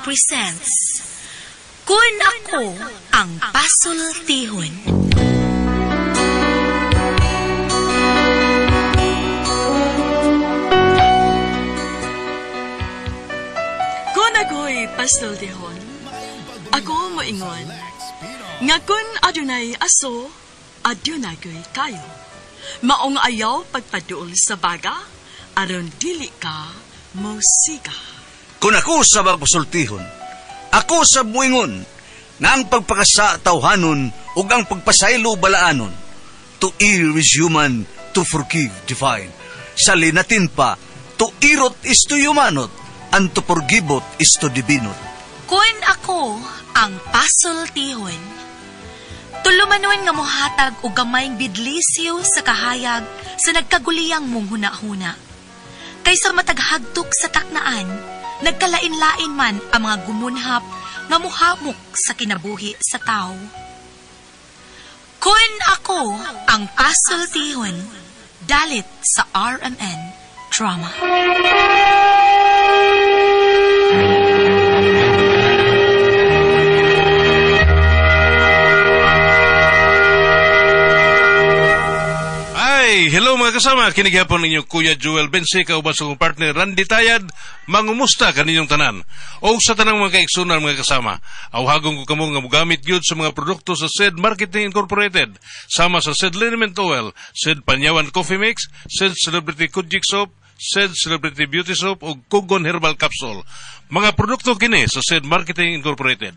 presents Kun Ako Ang Pasultihon. Kun ako'y pasultihon, ako moingon, nga kun adunay aso, adunay ko'y kayo. Maong ayaw pagpaduol sa baga, aron dili ka musika. Kung ako sa pasultihon, ako sa buingon, nga ang pagpakasa tawhanon ug ang pagpasaylo balaanon. To err is human, to forgive divine. Sa linatin pa, to irot is to humanot, and to forgivot is to divinot. Kun ako ang pasultihon, tulumanon nga mohatag og gamayng bidlisyo sa kahayag sa nagkaguliyang mong huna-huna. Kaysa mataghagtok sa taknaan, nagkalain-lain man ang mga gumunhap nga muhamok sa kinabuhi sa tao. Kun ako ang pasultihon, dalit sa RMN Drama. Hello mga kasama, kinigapon ninyo Kuya Joel Bense, kauban sa kong partner Randy Tayad, mangumusta kaninyong tanan. O sa tanang mga kaigsunan mga kasama, awhagong ko kamo nga mugamit gyud sa mga produkto sa SED Marketing Incorporated, sama sa SED Liniment Oil, SED Panyawan Coffee Mix, SED Celebrity Kujik Soap, SED Celebrity Beauty Soap o Kugon Herbal Capsule. Mga produkto kini sa SED Marketing Incorporated.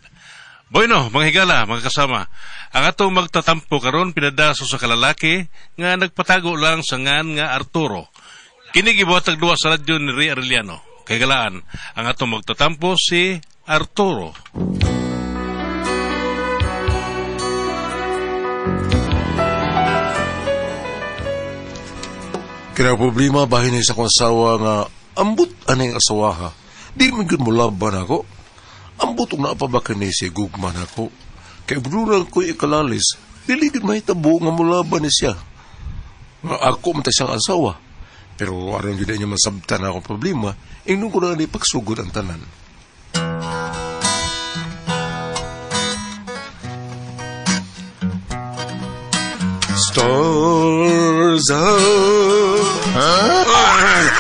Bueno, mga higala, mga kasama, ang atong magtatampo karon pinadaso sa kalalaki nga nagpatago lang sa ngan nga Arturo. Kini gibuhatag duwa sa radyo ni Ray Arellano. Kay galaan, ang atong magtatampo si Arturo. Kaya problema bahin sa kong asawa nga ambot anay asawaha. Di man gud mo laban ako. Ambot na apabakan ni siya gugman ako. Kaya brural ko ikalalis, diligid mahitabo nga mulaban ni siya. Ako mata siyang asawa. Pero aron yun niya masabtan akong problema, inong ko na pagsugod ang tanan. Stars out.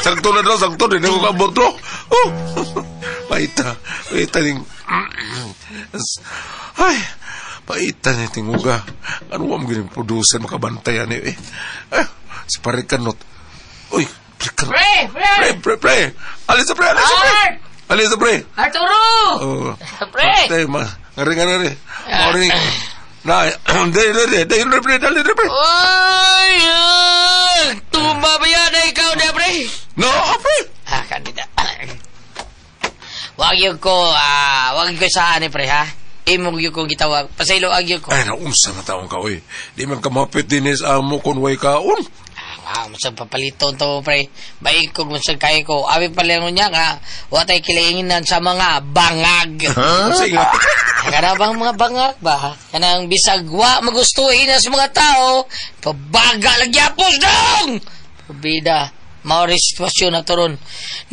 Sakto na daw, sakto. Hindi ko kabot ro. Paita ning... Ay, paita ni tinguga. Ano mo ang producer makabantayan eh. Si Parikanot. Uy, Parikanot. Pre! Alis sa pre! Arturo! Pre! Patay, ngari. Morning. Dali, pre. Ay! Tumba ba yan na ikaw na, pre? No, pre! Kanina. Wag yung ko saan pre, ha? Imong yung kong gitawa. Pasaylo ag yung ko. Ay, naunsa na taong ka, oy. Di man kamapit dinis amo kung way kaon. Masang papaliton to, pre. Baik ko masang kaya ko. Abi palingon niya nga, watay kilainginan sa mga bangag. Sige nga. Kana bang mga bangag ba? Kanang bisagwa magustuhin na sa mga tao, pabaga lagyapos dong! Pabida. Maoris sitwasyon na to ron.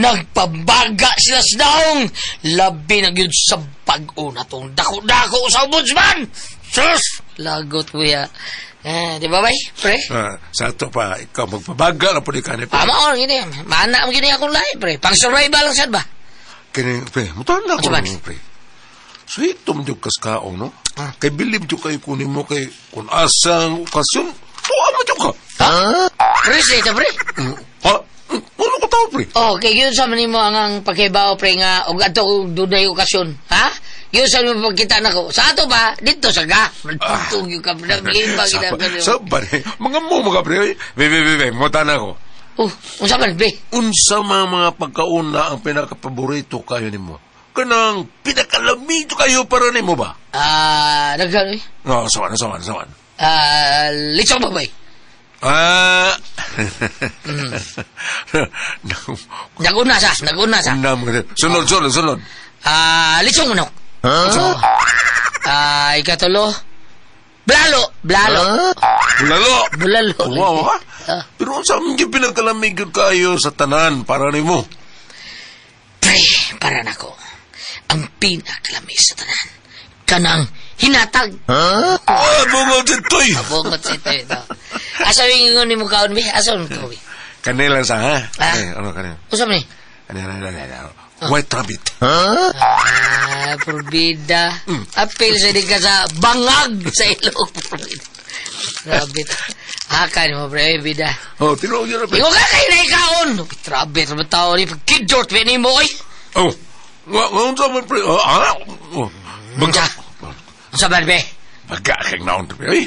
Nagpabaga sila sa daong. Labi na yun sa pag-una tong dako-dako sa ombudsman. Sus! Lagot ko ya. Di ba, bay? Pre? Sa ito pa, ikaw magpabaga na po ni Kani. Maor, gini. Maana mo gini akong lahi, pre. Pang-survival lang sad ba? Kini, pre, mutanda ko lang, pre. So, ito mo yung kaskaong, no? Kay bilib yung kayo kunin mo kay kung asang okasyon, tuwa mo yung ka. Ha? Pre, siya, pre? Ano ko tao, pre? Kay yun sa manin mo ang pagkaibaw, pre, nga, o gato dunay okasyon, ha? Yun sa mga pagkita na ko. Sa ato ba? Dito sa ga. Magtutug yung kabila. Sabar, mga mo, mga pre. Bebe, mutana ko. Unsa man, pre? Unsa mga pagkauna ang pinakapaborito kayo ni mo? Kanang pinakalamig kayo para ni mo ba? Nagkano eh? No, sawan. Litsong ba, bay? Naguna sa. Sunod. Litsong unok. Ikatulo. Bulalo. Wow, ha? Pero sa amin yung pinagkalamig kayo sa tanan para ni mo. Pre, para na ko. ang pinakalamis sa tanan. Kanang hinatag. Bungot ito'y. Bungot sa ito ito. Asa yung ingon ni mo kaon, be? Asa yung kaon, be? Kanila sa, ha? Ah? Ano kanila? Usap ni? White rabbit. Probida. Apil sa di ka sa bangag sa ilong. Rabbit. Hakan mo, pre, bida. Oh, tinawag yun, rabbit. Ikaw ka kayo na ikaon. Rabbit, naman tao ni pagkidort, be, ni mo, oy. Oh, ngayon sa man, pre. Baga. Sabar, be. Baga kag naon, pre. Ay,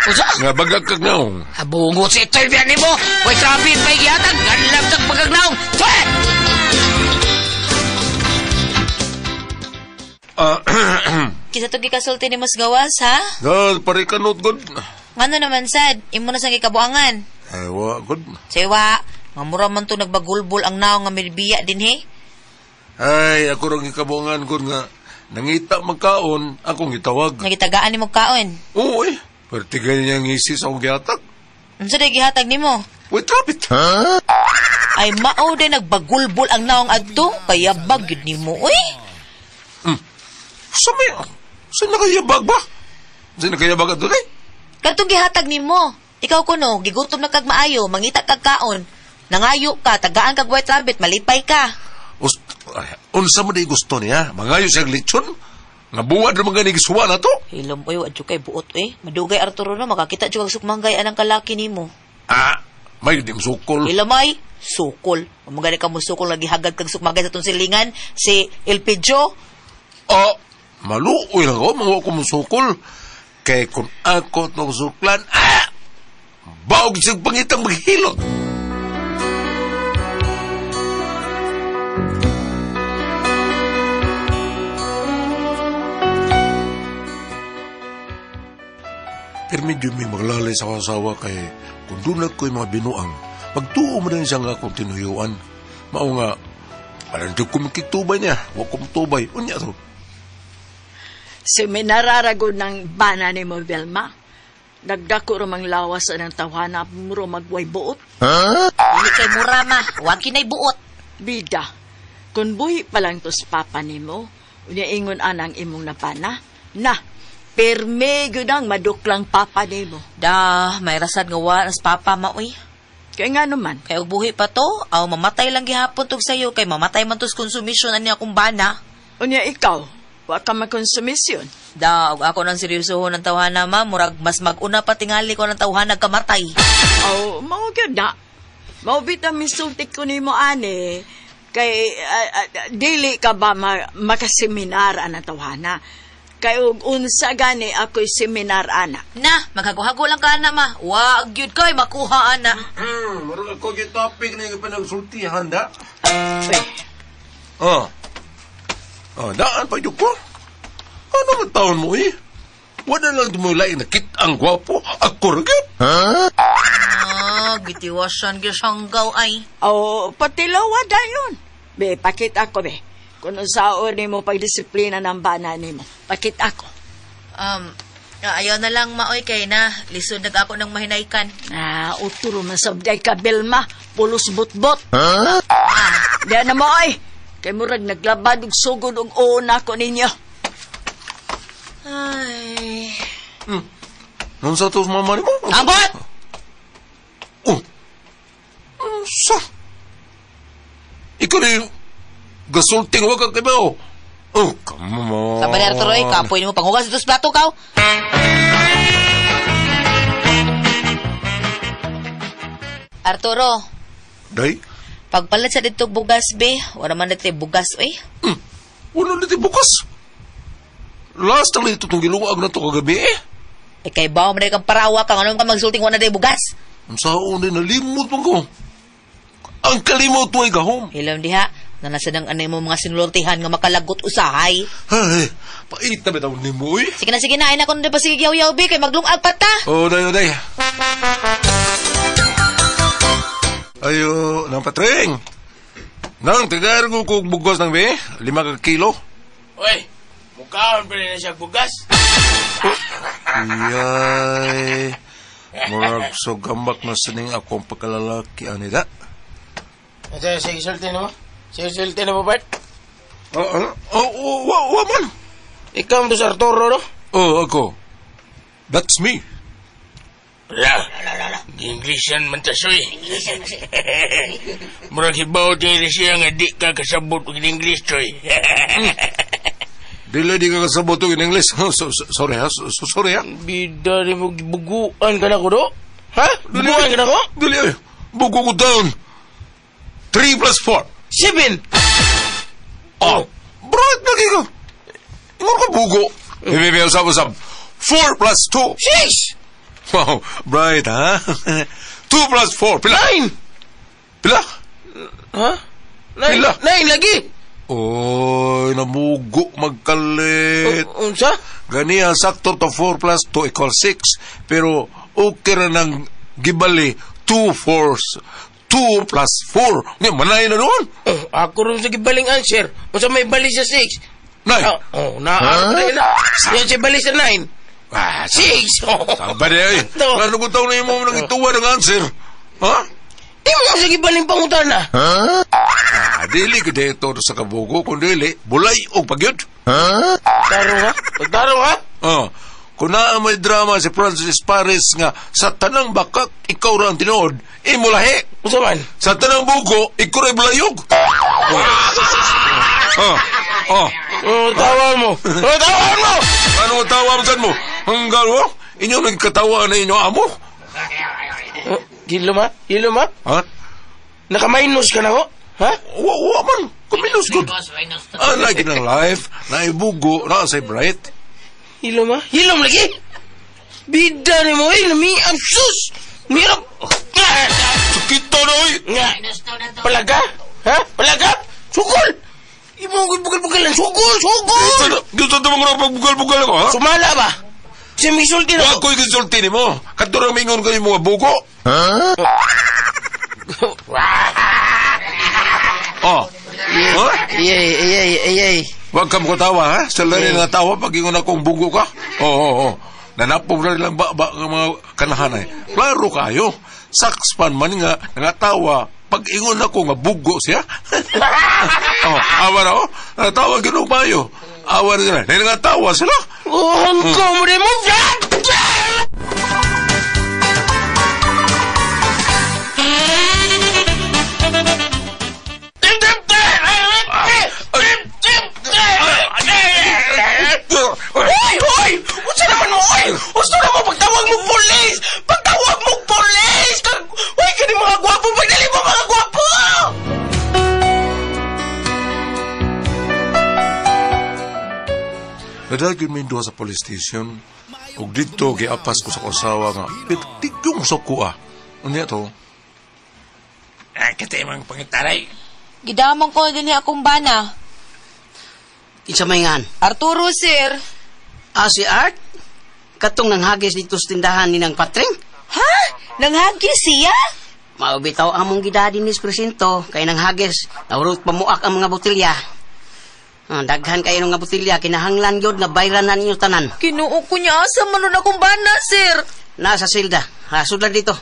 Usa? nga baga kag naon. Abungot sa ito, be, ni mo. White rabbit, may giyatag. Ganlam sa pagkagnaong. Tuwe! Kita to gikasulti ni mas gawas, ha? God, pare ka not good. Ngano naman sad, imo na sang gikabuangan. Ay, wa, good. Sewa, mamura man to nagbagulbol ang naong nga milbiya din he. Ay, ako rin ikabungan ko nga. Nangita magkaon, akong gitawag. Nagitagaan ni mo kaon. Oo, eh. Pertigay niya ang isis akong gihatag. Unsa day gihatag nimo? Wait, rabbit. Ay mao day nagbagulbol ang naong adto, kaya bagyod nimo, uy. Sa nakayabag ba? Sa nakayabag doon eh? Kadtong gihatag nimo. Ikaw kuno, gigutom na kag maayo, mangita kag kaon. Nangayo ka, tagaan kag white rabbit, malipay ka. Unsa mo di gusto niya? Mangayo siyang lechon? Nabuwad naman gani gisuwa na to? Hilom oy, adyo kay buot eh. Madugay Arturo na makakita jud kag sukmanggay anang kalaki nimo. May dim sukol. Ilamay, sukol. Umagani ka mo sukol lagi hagad kag sukmanggay sa tong silingan si Elpidio. Maluoy lang ako, mga ako musukol. Kaya kung ako itong suklan, baog siyang pangitang maghilot. Pero medyo may maglalay sa kasawa kay kung doon ko'y mga binuang, magtuo mo rin siya nga kung tinuyuan. Mao nga, parang di ko makitubay niya, huwag ko matubay. Unya to. Seminararago ng bana ni mo, Velma. Nagdako ramang lawas ng tawana muro magway buot. Dili kay mura ma, wag kinay buot. Bida, kung buhi pa lang to sa papa ni mo, unya ingon anang imong napana, na, perme gudang maduklang papa ni mo. Da, may rasad nga wa as papa maoy. Kaya nga naman, Kay og buhi pa to, aw mamatay lang gihapon tog sayo kay mamatay man tos konsumisyon ani akong bana. unya ikaw, wa ka makonsumisyon. Da, og ako nang seryosohon ng tawhana ma, murag mas maguna pa tingali ko ng tawhana kamatay. Oh, mao gyud na. Mao bitaw misulti ko nimo ani kay dili ka ba makaseminar ana tawhana. Kay og unsa gani ako'y seminar ana. Na, maghago-hago lang ka na ma. Wag gyud kay makuha ana. Marang ako yung topic na yung pinagsultihan, da? Ay, Daan pa yun ko. Ano ang taon mo eh? Wala lang dumulay na ang gwapo. Ako rin. Gitiwasan gisanggaw ay. oh, patilawa dayon. Be, pakit ako be. Kung saan ni mo pagdisiplina ng bana ni mo. Pakit ako. Ayaw na lang maoy kay na. Lisod nag ako ng mahinaykan. Uturo man sabday ka, Belma. Pulos bot-bot. Diyan na mo ay. Kay murag naglabad og sugod og una ko ninyo. Ay. Nung sa to mama ni mo? Ambot! Sa? Ikaw na yung gasulting wag kang kibaw. Come on. Sabi ni Arturo, kapoy mo panghugas ito sa plato ka. Arturo, Day? pagpalit sa dito bugas, be. Wala man dito bugas, oy. Wala na di bukas. Last na ito itong giluwag na ito kagabi eh. Kay bawa mo na kang parawa kang anong ka magsulting wala dito bugas. Ang saan na nalimot mo ko. Ang kalimot mo ay gahom. Hilam diha, nanasa ng anay mo mga sinultihan nga makalagot usahay. Ay, pait na bitaw ni mo eh. Sige na, ay na kung na pa sige yaw-yaw, be. Kay maglungag pa ta. Day. Ayo, nang patring. Nang, tigar ko kung bugos ng be, 5 kilo. Uy, mukhaon pa rin na siya bugas. Iyay, murag so gambak na sining akong pagkalalaki, anida. Ito, sige, sulti na mo. Sige, sulti na mo, Bart. Man. Ikaw mo sa Arturo, no? Oh, ako. That's me. La. Inglesan man tasoy. Murag hibaw din siya nga di ka kasabot ng English, choy. Dili di ka kasabot in English. Sorry ha. Sorry ha. Bida rin mo buguan ka na ko, do? Ha? Buguan ka na ko? Dili ay. Bugo ko down. 3 plus 4. 7. Oh. Bright lagi ka. Ingon ka bugo. Bibi, usap. 4 plus 2. 6. Wow, bright, ha? 2 plus 4. Pila? 9. Pila? Ha? 9 Pila? 9 lagi. Oy, namugo magkalit. Unsa? Gani ang sakto to 4 plus 2 equals 6. Pero okay na ng gibali 2 plus 4. Nga, manay na doon. Ako rin sa gibaling answer. Unsa may bali sa 6? 9. Yan siya bali sa 9. 6. Saba na eh. Ano ko taon na yung mga nagituwa ng answer? Ha? Di mo sa gibaling pangutan na. Dili ka dito sa kabugo. Kung dili, bulay o pagyod. Tarong ha? Kung naa may drama si Francis Paris nga sa tanang bakak, ikaw ra ang tinood, mulahi. Unsa man? Sa tanang bugo, ikaw ra'y bulayog. Tawag mo. Ano tawagan mo? Hanggang mo? Inyo nagkatawa na inyo amo? Hilom ha? Ha? Naka-minus ka na ko? Ha? Wa man. Kuminus ko. Lagi ng life, naibugo, naasay bright. Hilom ha? Hilom lagi? Bida ni mo eh. Namiang sus. Mirap. Sakito na oy. Palaga? Ha? Palaga? Sukol. Imo bugal-bugal lang. Sukol. Dito sa tamang na pagbugal-bugal ako, ha? Sumala ba? Siya may sulti na ko. Ako'y konsulti ni mo. Katurang mingon ko yung mga bugo. Iyay. Huwag ka makatawa, ha? Sa lari nga tawa pag ingon akong bugo ka. Oo. Nanapog na lang ba ang mga kanahanay. Klaro kayo. Sakspan man nga nangatawa pag ingon ako nga bugo siya. Awa na, natawa ginong bayo. Awa na sila. Nangatawa sila. Ang komre mo. Hoy! Unsa naman mo, oy? Gusto na mo pagtawag mo polis! Pagtawag mo polis! Uy, kani mga gwapo! Pagdali mo mga gwapo! Nadagin mo yung sa police station. Ug dito, giapas ko sa kasawa nga. Pagtigyong sa kuha. Ano niya to? Katimang pangitaray. Gidamang ko din akong bana. Isa may ngan. Arturo, sir. Si Art? Katong nanghagis dito sa tindahan ni ng patring? Ha? Nanghagis siya? Maubitaw among gidadi ni Presinto kay nanghagis. Naurot pamuak ang mga botilya. Daghan kayo ng mga botilya, kinahanglan yun nga bayranan ninyo tanan. Kinuo ko niya asa manon akong bana, sir. Nasa silda. Sudlan dito.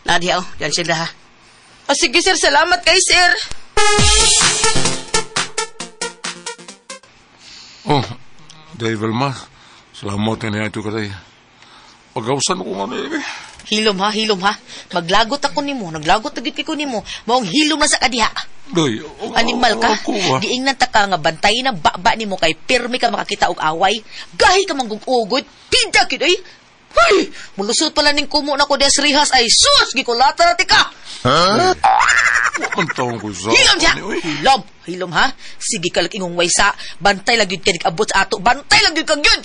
Nadia, yan silda ha. Sige, sir. Salamat kay sir. Dave Vilma. Salamat na ito katay. Pag-awsan ko nga na eh. Hilom ha. Maglagot ako nimo. Naglagot agit ko nimo. Maong hilom na sa kadiha. Day, Animal ka. Giingnan ta ka nga bantayin ang baba nimo kay pirmi ka makakita og away. Gahi ka manggugugod. Pida kid ay. Ay, mulusot pala ning kumo na ko des rihas ay sus gikulata na tika. Ang taong ko sa... Hilom siya! Hilom ha? Sige ka lang ingong waysa. Bantay lang yun ka abot sa ato. Bantay lang yun kag yun!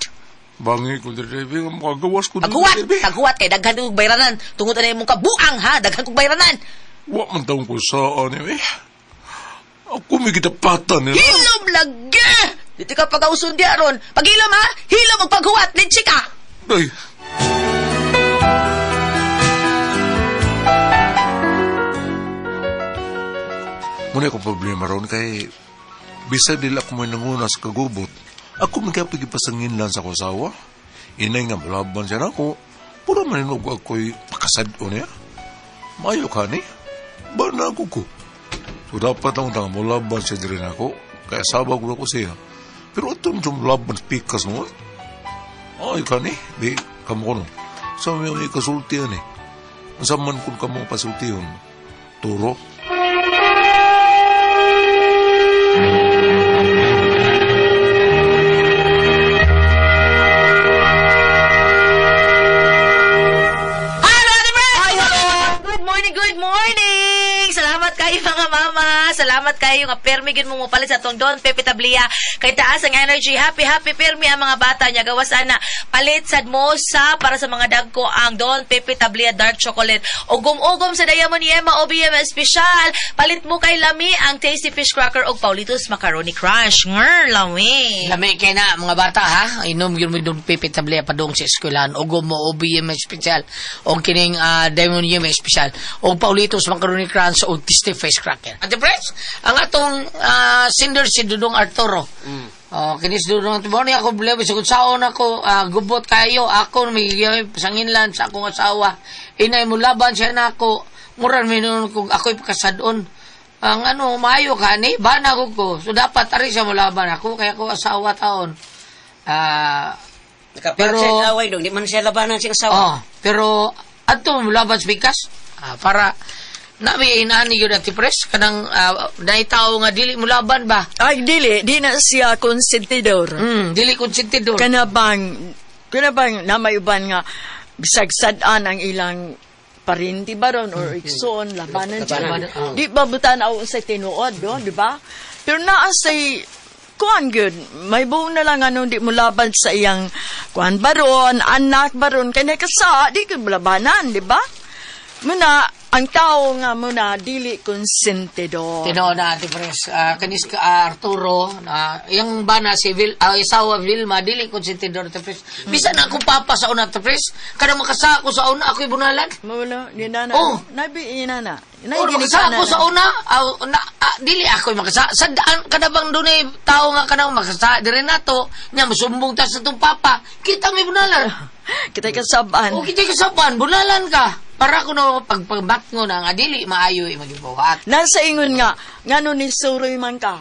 Bangi ko diri, makagawas ko Paghuwat kay daghan kong bayranan. Tungod na yung mong kabuang ha. Daghan kong bayranan. Wa man taong ko sa Ako may kitapatan nila. Hilom lagi! Dito ka pag-ausun diya ron. Pag hilom ha, hilom ang paghuwat. Litsi ka! Day. Muna akong problema ron kay bisa dila ako may nanguna sa kagubot. Ako may kapagipasangin lang sa kasawa. Inay nga malaban siya na ako. Pura maninog ako'y pakasado niya. Mayo ka ni. Ba na ako ko. So dapat ang malaban siya rin ako. kaya asawa ko na ko siya. Pero ito yung laban pikas mo. Ay ka ni, di kamo ko no. Sa may kasultihan eh. Masaman kung kamo pasultihan. Turo. Good morning! Salamat kayo mga mama. Salamat kayo nga permi gid mo palit sa tong Don Pepe Tablia. Kay taas ang energy. Happy permi ang mga bata niya. Gawas ana palit sad mo sa para sa mga dagko ang Don Pepe Tablia Dark Chocolate. Ugom-ugom sa Diamond Yema OBM Special. Palit mo kay Lami ang Tasty Fish Cracker og Paulitos Macaroni Crunch. Lami. Lami kay na mga bata ha. Inom yun mo Don Pepe Tablia padung sa eskwelahan. Ugom mo OBM Special. O kining Diamond Yema Special. O Paulitos Macaroni Crunch o Tasty Fish Cracker. At the press, ang atong sender si Dudong Arturo. Kinis Dudong Arturo. Ako bilawin sa kunsaon ako, gubot kayo. Ako may pasanginlan sa akong asawa. Inay mo laban siya na ako. Muran minun kung ako'y pakasadon. Ang maayo ka ni, bana ko. So dapat tari siya mo laban ako. Kaya ko asawa taon. Pero siya away dong, di man siya labanan siyang asawa. Pero ato mo laban sa bikas. Para nabi inani yun ati pres kanang naitaw nga dili mo laban ba? Ay, di na siya konsentidor. Dili konsentidor. Kanabang namayuban nga bisagsadan ang ilang parinti baron or ikson, labanan siya. Di ba butanaw sa tinuod, di ba? Pero naasay kuan good, may buong na lang di mo laban sa iyang kuan baron, anak baron, kaya kasa, di ko labanan, di ba? Muna, ang tao nga muna, dili konsentidor. Tino na, Ate Pres. Kanis ka, Arturo, yung bana si isawa Vilma, dili konsentidor, Ate Pres. Bisa na akong papa sa una, Ate Pres. Kada makasa ako sa una, ako'y bunalan. Mula, di na. Nabi, inana. Makasa ako sa una, dili ako'y makasa. Kada bang doon tao nga kanang makasa, di rin nato, nga masumbong ta sa itong papa, kita may bunalan. Kita'y kasaban. Kita'y kasaban, bunalan ka. Para ko na pagpagbat ngo na nga dili maayo magibuhat. Nasa ingon nga ngano ni suroy man ka.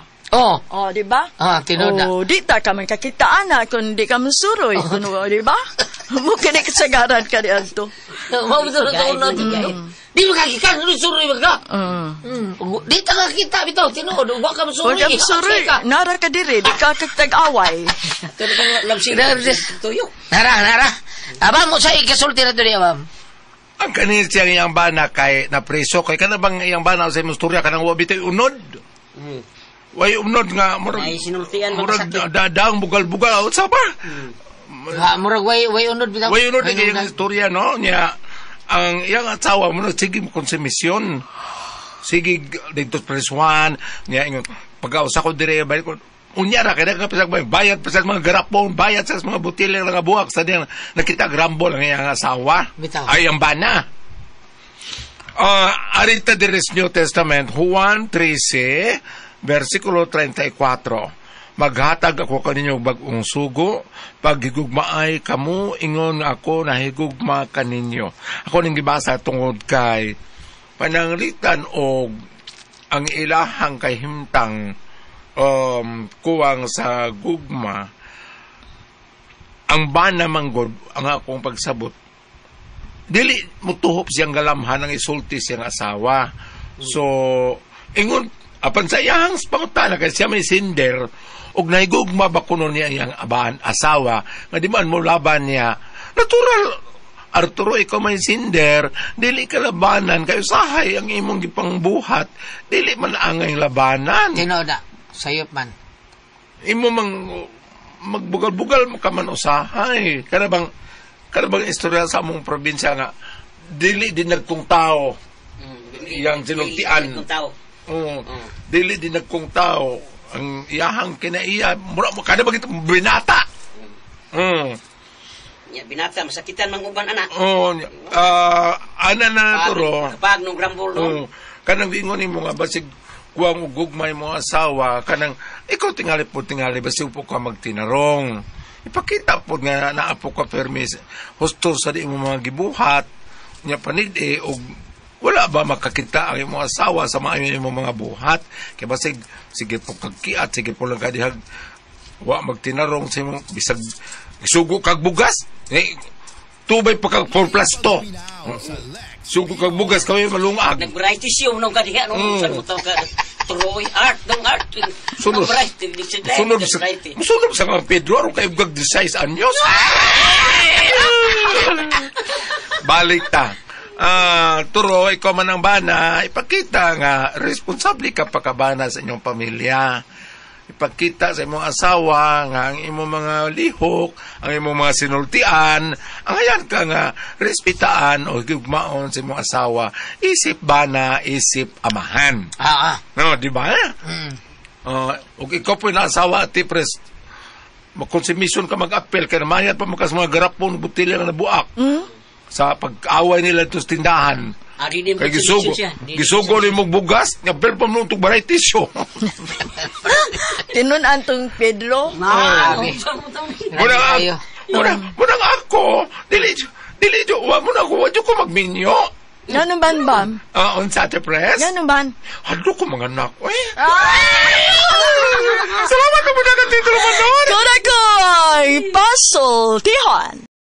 Di ba? Tinoda. Di ta ka man kakitaan na kung di ka masuroy. Kuno, di ba? Mo kini kasagaran ka di adto. Mao bitaw na una. Di mo kakikan ni suroy ka. Di ta kakita bitaw tinuod wa ka masuroy. Wa ka masuroy. Nara ka diri, di ka kagtag-away. Pero kang labsi tuyo. Nara. Abang mo sa ikasulti na diri abang. Ang kanil siya iyang bana kay na preso kay kana bang iyang bana sa imong storya kanang wa bitay unod. Way unod nga murag ay sinultian dadang bugal-bugal sa ba? Murag way unod bitaw. Way unod iyang storya no niya ang iyang asawa mo sige konsumisyon. Sige dito presuan niya ingon pag-usa ko dire balik ko unyara kaya kapasag bayad pa sa mga garapon, bayad sa mga butilya nga buhak sa diyan nakita grambol ang iyang asawa. Ay ang bana. Arita deres New Testament, Juan 13, versikulo 34. Maghatag ako kaninyo bagong sugo, paghigugmaay kamo, ingon ako nahigugma kaninyo. Ako ning gibasa tungod kay pananglitan og ang ilahang kay himtang kuwang sa gugma ang bana manggod ang akong pagsabot dili mutuhop siyang galamhan ang isulti siyang asawa so ingon apan sa iyang pangutana kay siya may sinder og naigugma ba kuno niya iyang asawa nga di man mo laban niya natural Arturo ikaw may sinder dili ka labanan kayo sahay ang imong gipangbuhat dili man angay labanan tinoda sayop man. Imo magbugal-bugal mo ka man usahay. Kada bang istorya sa among probinsya nga dili din nagkong tao. Iyang sinultian. Dili din nagkong tao. Ang iyahang kinaiya kada bang binata. Binata masakitan mang uban ana. Ana na turo. Pag nung grambol no. Kanang ingon nimo nga basig kuwang ugugmay mo asawa kanang ikaw tingali basi upo ka magtinarong ipakita po nga naapo ka permis husto sa di mo mga gibuhat nya panid og wala ba makakita ang imong asawa sa maayon imong mga buhat? Kaya ba sige po kagkiat, sige po lang kadihag, wa magtinarong sa imong, bisag sugo kag bugas, tubay pa kag 4+2. Sugo kag bugas, kami malungag. Nag-variety siya, nung kadiha, saan mo tawag ka, Troy Art, ng art. Sunod sa mga Pedro, aron kayo gag 16 anyos. Balik ta. Turo, ikaw man ang bana, ipakita nga, responsable ka pakabana sa inyong pamilya. Ipakita sa imong asawa nga ang imong mga lihok, ang imong mga sinultian, ang ayan ka nga respitaan o gugmaon sa imong asawa, isip bana, isip amahan. No, di ba? Og ikaw po na asawa at tipres, magkonsumisyon ka mag-apel, kaya namayat pa mga mga garapon, butilya na nabuak. Sa pag-away nila ito sa tindahan. Kaya gisugo ni mong bugas, nga bel pa mo itong variety show. Tinunan tong Pedro. Munang ako, dili wa mo na ko, wadyo ko magminyo. Yan ang ban? On Saturday Press? Yan ang ban? Halo ko mga anak, Salamat na mo na ka, Tito Romanon. Koray, Puzzle Tihon.